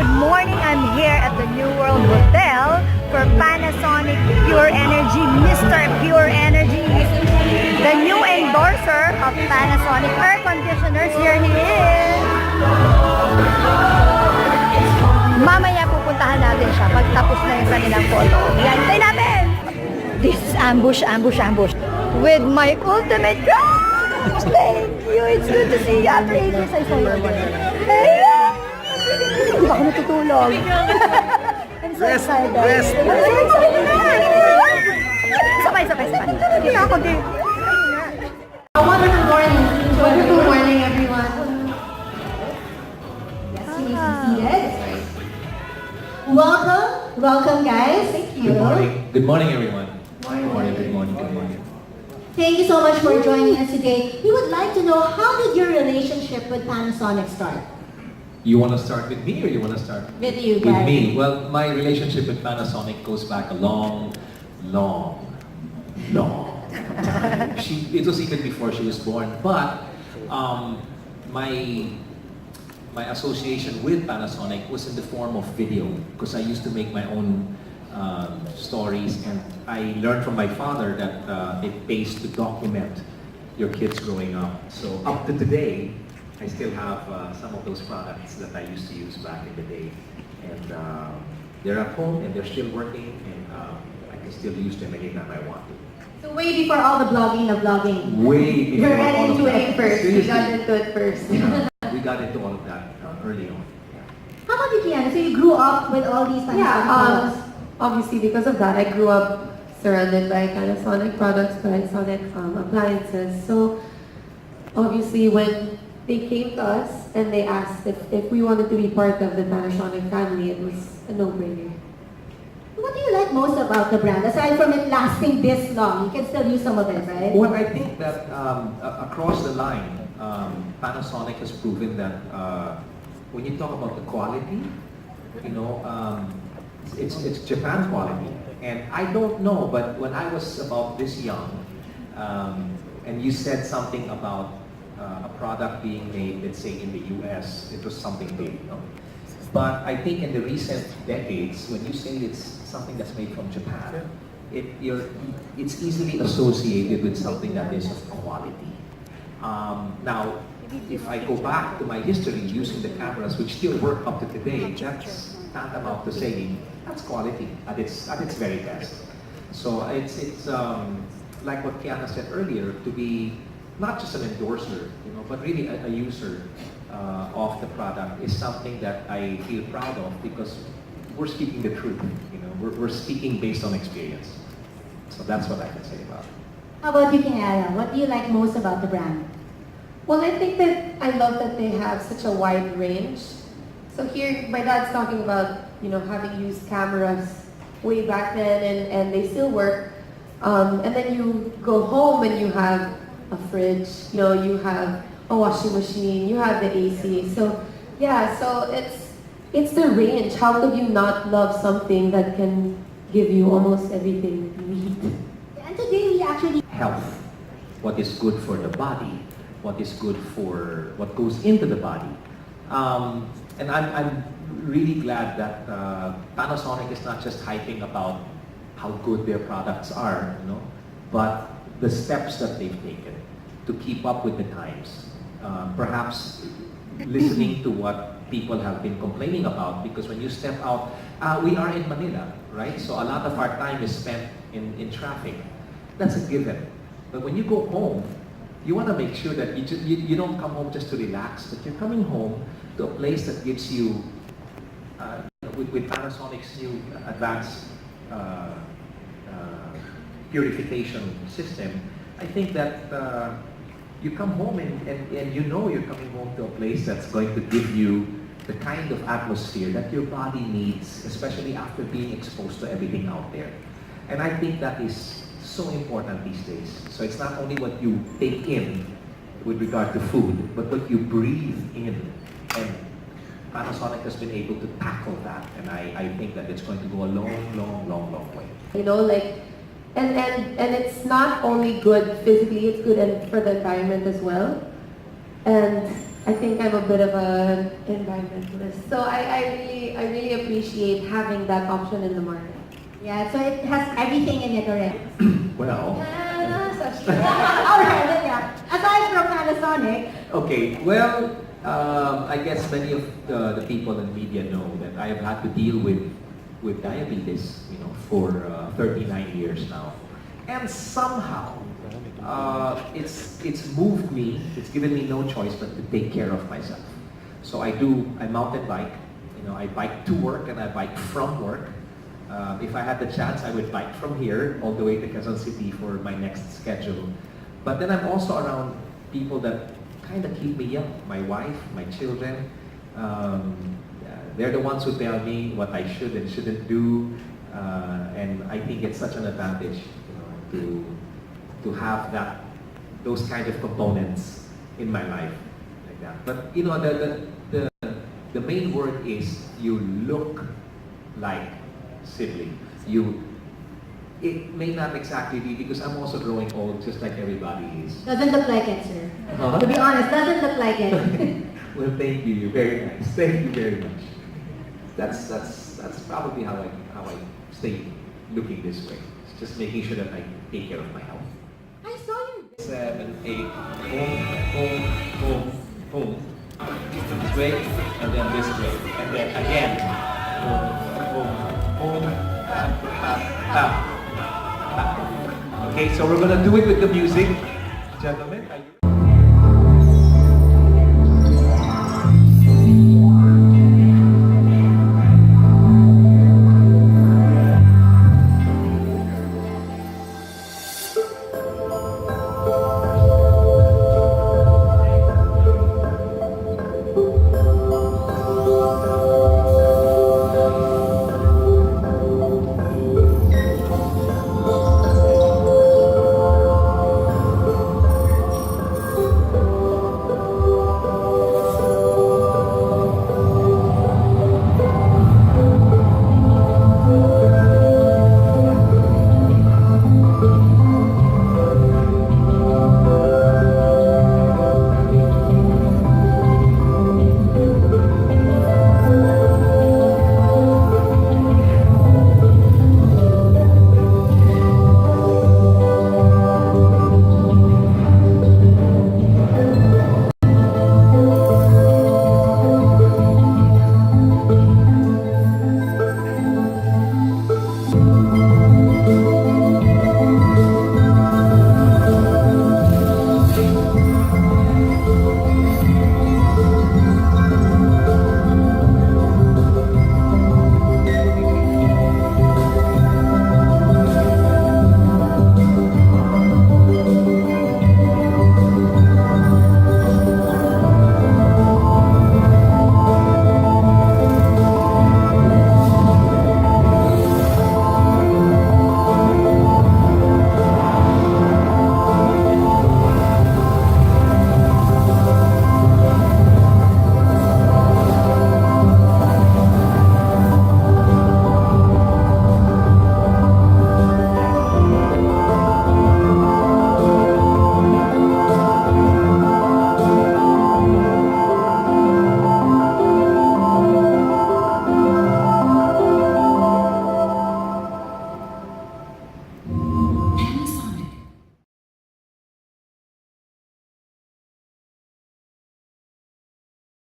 good morning. I'm here at the New World Hotel for Panasonic Pure Energy. Mr. Pure Energy is the new endorser of Panasonic Airconditioners. Here he is. Mamaya pupuntahan natin siya pagtapos na yung kanilang photo. Yan, tayo natin! This is ambush. With my ultimate crush! Thank you! It's good to see you after 8 years I saw you again. Hey! Hindi ba ako natutulog? I'm so excited. Sabay. Hindi na ako din. Wonderful morning. Wonderful morning, everyone. Yes, you need to be seated. Welcome, guys. Thank you. Good morning, everyone. Good morning. Thank you so much for joining us today. We would like to know, how did your relationship with Panasonic start? You want to start with me or you want to start With you, with guys. me? Well, my relationship with Panasonic goes back a long. It was even before she was born. But my association with Panasonic was in the form of video, because I used to make my own stories, and I learned from my father that it pays to document your kids growing up. So up to today, I still have some of those products that I used to use back in the day, and they're at home and they're still working, and I can still use them anytime I want to. So way before all the blogging. Way before You're right all of into that. it first. Seriously. You got into it first. Yeah, we got into all of that early on. How about you, Kiana? So you grew up with all these Panasonic products? Obviously because of that, I grew up surrounded by Panasonic products, Panasonic appliances. So obviously when they came to us and they asked if we wanted to be part of the Panasonic family, it was a no-brainer. What do you like most about the brand? Aside from it lasting this long, you can still use some of it, right? Well, I think that across the line, Panasonic has proven that when you talk about the quality, it's Japan quality. And I don't know, but when I was about this young, and you said something about a product being made, let's say in the US, it was something big, But I think in the recent decades, when you say it's something that's made from Japan, it's easily associated with something that is of quality. Now, if I go back to my history using the cameras, which still work up to today, that's tantamount to saying that's quality at its very best. So it's like what Kiana said earlier, to be not just an endorser, but really a user of the product is something that I feel proud of, because we're speaking the truth. We're speaking based on experience. So that's what I can say about it. How about you, Kiana? What do you like most about the brand? Well, I think that I love that they have such a wide range. So here, my dad's talking about, having used cameras way back then, and they still work. And then you go home and you have a fridge, you have a washing machine, you have the AC. So yeah, so it's the range. How could you not love something that can give you almost everything that you need? And today we actually Health, what is good for the body, what is good for what goes into the body. And I'm really glad that Panasonic is not just hyping about how good their products are, but the steps that they've taken to keep up with the times. Perhaps listening to what people have been complaining about, because when you step out, we are in Manila, right? So a lot of our time is spent in traffic. That's a given. But when you go home, you want to make sure that you don't come home just to relax, but you're coming home to a place that gives you, with Panasonic's new advanced purification system, I think that you come home and you're coming home to a place that's going to give you the kind of atmosphere that your body needs, especially after being exposed to everything out there. And I think that is so important these days. So it's not only what you take in with regard to food, but what you breathe in. And Panasonic has been able to tackle that, and I think that it's going to go a long way. And it's not only good physically, it's good for the environment as well. And I think I'm a bit of an environmentalist. So I really appreciate having that option in the market. Yeah, so it has everything in it already. Well, Alright, then yeah. Aside from Panasonic, okay, well, I guess many of the people in media know that I have had to deal with diabetes, for 39 years now. And somehow, it's moved me, it's given me no choice but to take care of myself. So I mountain bike, I bike to work and I bike from work. If I had the chance, I would bike from here all the way to Quezon City for my next schedule. But then I'm also around people that kind of keep me young. My wife, my children. They're the ones who tell me what I should and shouldn't do. And I think it's such an advantage, to have those kind of components in my life like that. But the main word is you look like siblings. It may not exactly be, because I'm also growing old just like everybody is. doesn't look like it, sir. Huh? To be honest, doesn't look like it. Well, thank you. You're very nice. Thank you very much. That's probably how I stay looking this way. It's just making sure that I take care of my health. I saw your 7, 8, boom, boom, boom, boom. This way, and then this way, and then again. Boom, boom, boom, tap, tap, tap, tap. Okay, so we're gonna do it with the music. Gentlemen, are you